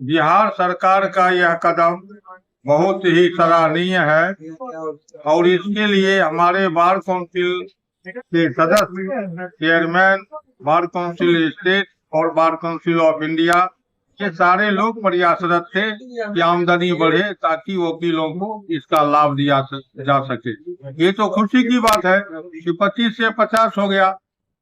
बिहार सरकार का यह कदम बहुत ही सराहनीय है और इसके लिए हमारे बार काउंसिल के सदस्य, चेयरमैन, बार काउंसिल स्टेट और बार काउंसिल ऑफ इंडिया ये सारे लोग प्रयासरत थे कि आमदनी बढ़े ताकि वकीलों को इसका लाभ दिया जा सके। ये तो खुशी की बात है कि 25 से 50 हो गया,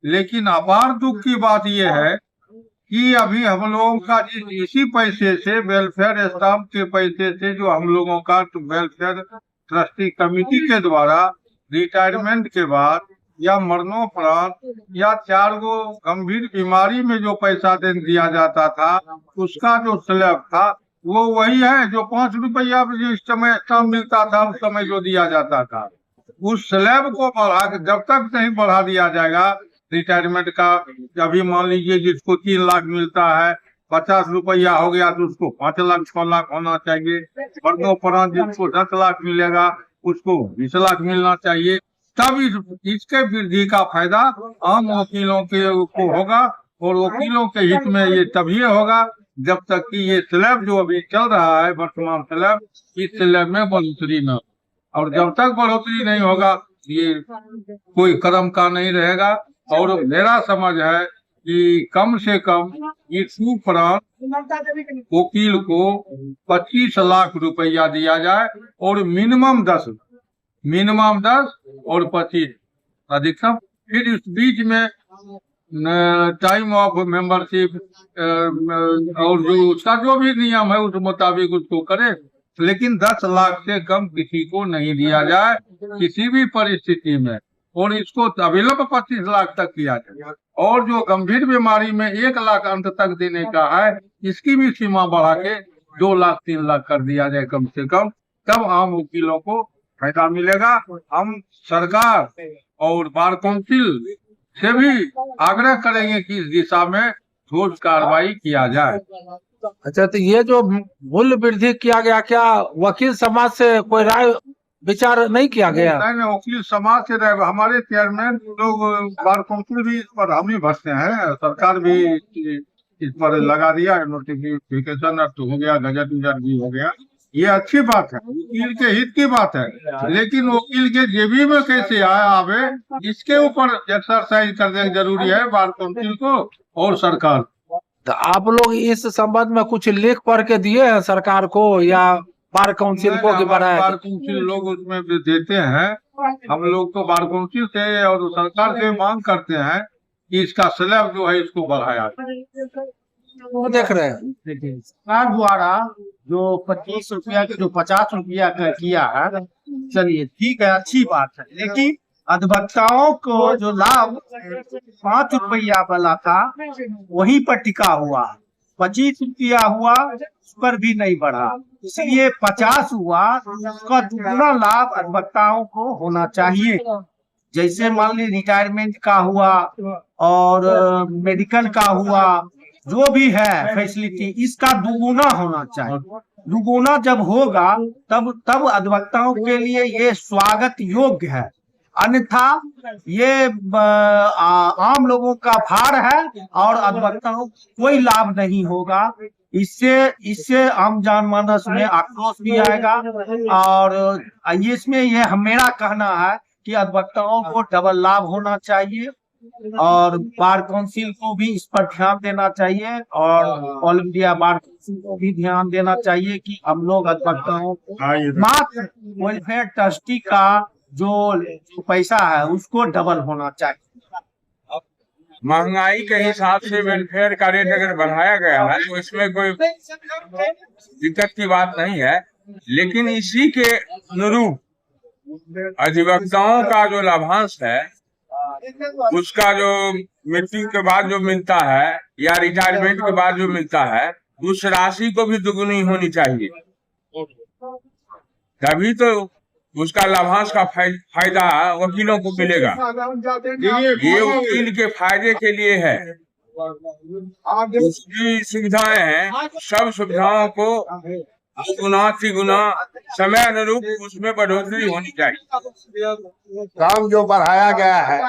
लेकिन अपार दुख की बात यह है कि अभी हम लोगों का इसी पैसे से, वेलफेयर स्टाफ के पैसे से, जो हम लोगों का वेलफेयर ट्रस्टी कमेटी के द्वारा रिटायरमेंट के बाद या मरणोपरांत या 4 गो गंभीर बीमारी में जो पैसा दिया जाता था, उसका जो स्लैब था वो वही है जो 5 रुपया इस समय कम मिलता था, उस समय जो दिया जाता था। उस स्लैब को बढ़ा, जब तक नहीं बढ़ा दिया जाएगा रिटायरमेंट का, अभी मान लीजिए जिसको 3 लाख मिलता है, 50 रुपया हो गया तो उसको 5 लाख 6 लाख होना चाहिए। मरणोपरांत जिसको 10 लाख मिलेगा उसको 20 लाख मिलना चाहिए। तब इसके वृद्धि का फायदा आम वकीलों को होगा और वकीलों के हित में ये तभी होगा जब तक कि ये स्लैब जो अभी चल रहा है, वर्तमान स्लैब, इस स्लैब में बढ़ोतरी न, और जब तक बढ़ोतरी नहीं होगा ये कोई कदम का नहीं रहेगा। और मेरा समझ है कि कम से कम इस उपरांत वकील को 25 लाख रुपया दिया जाए और मिनिमम 10 और 25 अधिकतम। फिर इस बीच में टाइम ऑफ मेंबरशिप और जो उसका जो भी नियम है उस मुताबिक उसको करे, लेकिन 10 लाख से कम किसी को नहीं दिया जाए किसी भी परिस्थिति में, और इसको अवेलेबल 25 लाख तक किया जाए। और जो गंभीर बीमारी में 1 लाख अंत तक देने का है, इसकी भी सीमा बढ़ा के 2 लाख 3 लाख कर दिया जाए कम से कम, तब आम वकीलों को फायदा मिलेगा। हम सरकार और बार काउंसिल से भी आग्रह करेंगे कि इस दिशा में ठोस कार्रवाई किया जाए। अच्छा, तो ये जो मूल्य वृद्धि किया गया, क्या वकील समाज से कोई राय विचार नहीं किया गया? नहीं, वकील समाज से हमारे चेयरमैन लोग, बार काउंसिल भी इस पर हम ही भरते हैं, सरकार भी इस पर लगा दिया, नोटिफिकेशन हो गया, गजट उजट भी हो गया। ये अच्छी बात है, वकील के हित की बात है, लेकिन वकील के जेबी में कैसे आवे इसके ऊपर एक्सरसाइज करने जरूरी है बार काउंसिल को और सरकार। तो आप लोग इस संबंध में कुछ लिख पढ़ के दिए हैं सरकार को या बार काउंसिल को? बार काउंसिल लोग उसमें देते हैं। हम लोग तो बार काउंसिल से और सरकार से मांग करते हैं कि इसका स्लैब जो है इसको बढ़ाया। वो देख रहे हैं सरकार द्वारा जो 25 रुपया जो 50 रुपया का किया है, चलिए ठीक है, अच्छी बात है, लेकिन अधिवक्ताओं को जो लाभ 5 रुपया वाला था वहीं पर टिका हुआ, 25 रुपया हुआ उस पर भी नहीं बढ़ा, इसलिए 50 हुआ। उसका दुगना लाभ अधिवक्ताओं को होना चाहिए। जैसे मान ली रिटायरमेंट का हुआ और मेडिकल का हुआ, जो भी है फैसिलिटी, इसका दुगुना होना चाहिए। दुगुना जब होगा तब अधिवक्ताओं के लिए ये स्वागत योग्य है, अन्यथा ये आम लोगों का भार है और अधिवक्ताओं को कोई लाभ नहीं होगा। इससे आम जनमानस में आक्रोश भी आएगा। और इसमें ये मेरा कहना है कि अधिवक्ताओं को डबल लाभ होना चाहिए और बार काउंसिल को भी इस पर ध्यान देना चाहिए और ऑल इंडिया बार काउंसिल को भी ध्यान देना चाहिए कि हम लोग अधिवक्ताओं को मात्र वेलफेयर ट्रस्टी का जो पैसा है उसको डबल होना चाहिए। महंगाई के हिसाब से वेलफेयर का रेट अगर बढ़ाया गया है तो इसमें कोई दिक्कत की बात नहीं है, लेकिन इसी के अनुरूप अधिवक्ताओं का जो लाभांश है उसका जो मृत्यु के बाद जो मिलता है या रिटायरमेंट के बाद जो मिलता है, उस राशि को भी दुगुनी होनी चाहिए, तभी तो उसका लाभांश का फायदा वकीलों को मिलेगा। ये वकील के फायदे के लिए है, उसकी सुविधाएं हैं, सब सुविधाओं को गुना तिगुना समय अनुरूप उसमें बढ़ोतरी होनी चाहिए। काम जो बढ़ाया गया है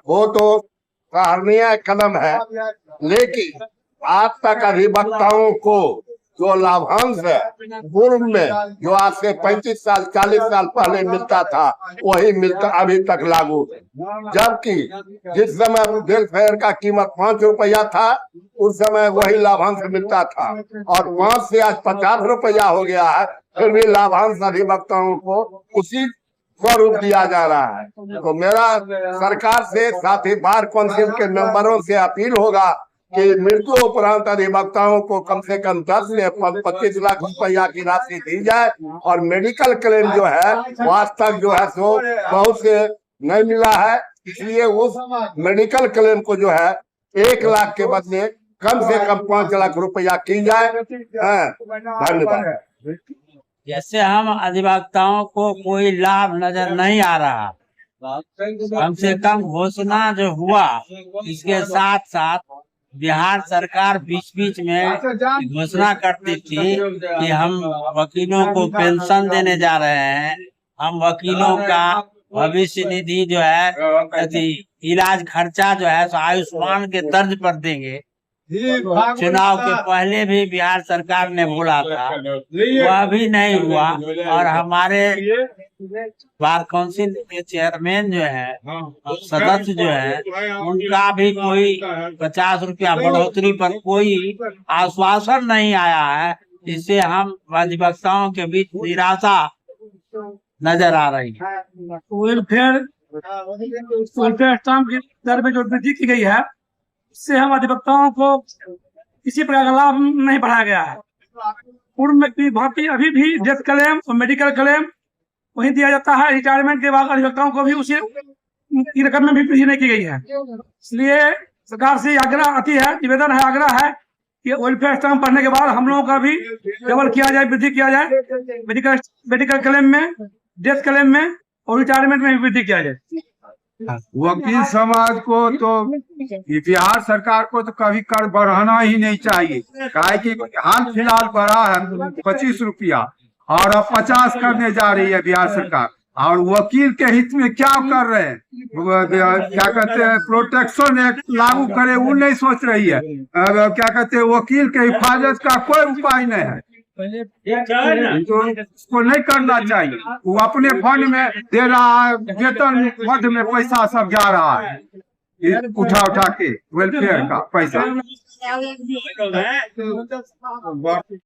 वो तो सराहनीय कदम है, लेकिन आज तक अधिवक्ताओं को जो लाभांश है पूर्व में जो आज से 35 साल 40 साल पहले मिलता था वही मिलता अभी तक लागू है। जबकि जिस समय वेलफेयर का कीमत 5 रुपया था उस समय वही लाभांश मिलता था और 5 से आज 50 रुपया हो गया है, फिर भी लाभांश अधिवक्ताओं को उसी स्वरूप दिया जा रहा है। तो मेरा सरकार से साथ ही बार काउंसिल के मेंबरों से अपील होगा कि मृत्यु उपरांत अधिवक्ताओं को कम से कम 10 से 25 लाख रुपया की राशि दी जाए और मेडिकल क्लेम जो है वो आज तक जो है सो बहुत से नहीं मिला है, इसलिए उस मेडिकल क्लेम को जो है 1 लाख के बदले कम से कम 5 लाख रुपया की जाए। धन्यवाद। जैसे हम अधिवक्ताओं को कोई लाभ नजर नहीं आ रहा, कम से कम घोषणा जो हुआ इसके साथ साथ बिहार सरकार बीच बीच में घोषणा करती थी कि हम वकीलों को पेंशन देने जा रहे हैं, हम वकीलों का भविष्य निधि जो है इलाज खर्चा जो है आयुष्मान के तर्ज पर देंगे। चुनाव के पहले भी बिहार सरकार ने बोला था, वह भी नहीं हुआ और हमारे बार काउंसिल के चेयरमैन जो है, सदस्य जो है, उनका भी कोई 50 रुपया बढ़ोतरी पर कोई आश्वासन नहीं आया है। इससे हम अधिवक्ताओं के बीच निराशा नजर आ रही है। वेलफेयर स्टाम्प की दर में जो वृद्धि की गई है इससे हम अधिवक्ताओं को किसी प्रकार का लाभ नहीं बढ़ाया गया है। पूर्व में की भांति अभी भी डेथ क्लेम और मेडिकल क्लेम वही दिया जाता है। रिटायरमेंट के बाद अधिवक्ताओं को भी उसी की रकम में भी वृद्धि नहीं की गई है। इसलिए सरकार से आग्रह आती है, निवेदन है, आग्रह है कि वेलफेयर स्टाम्प पढ़ने के बाद हम लोगों का भी डबल किया जाए, वृद्धि किया जाए मेडिकल क्लेम में, डेथ क्लेम में और रिटायरमेंट में भी वृद्धि किया जाए। वकील समाज को तो बिहार सरकार को तो कभी कर बढ़ाना ही नहीं चाहिए, काहे कि हाल फिलहाल बढ़ा है 25 रुपया और अब 50 करने जा रही है बिहार सरकार। और वकील के हित में क्या कर रहे हैं, क्या कहते हैं प्रोटेक्शन एक्ट लागू करे वो नहीं सोच रही है। क्या कहते हैं वकील के हिफाजत का कोई उपाय नहीं है, तो उसको नहीं करना चाहिए। वो अपने फंड में दे रहा है, वेतन फंड में पैसा सब जा रहा है, उठा के वेलफेयर का पैसा।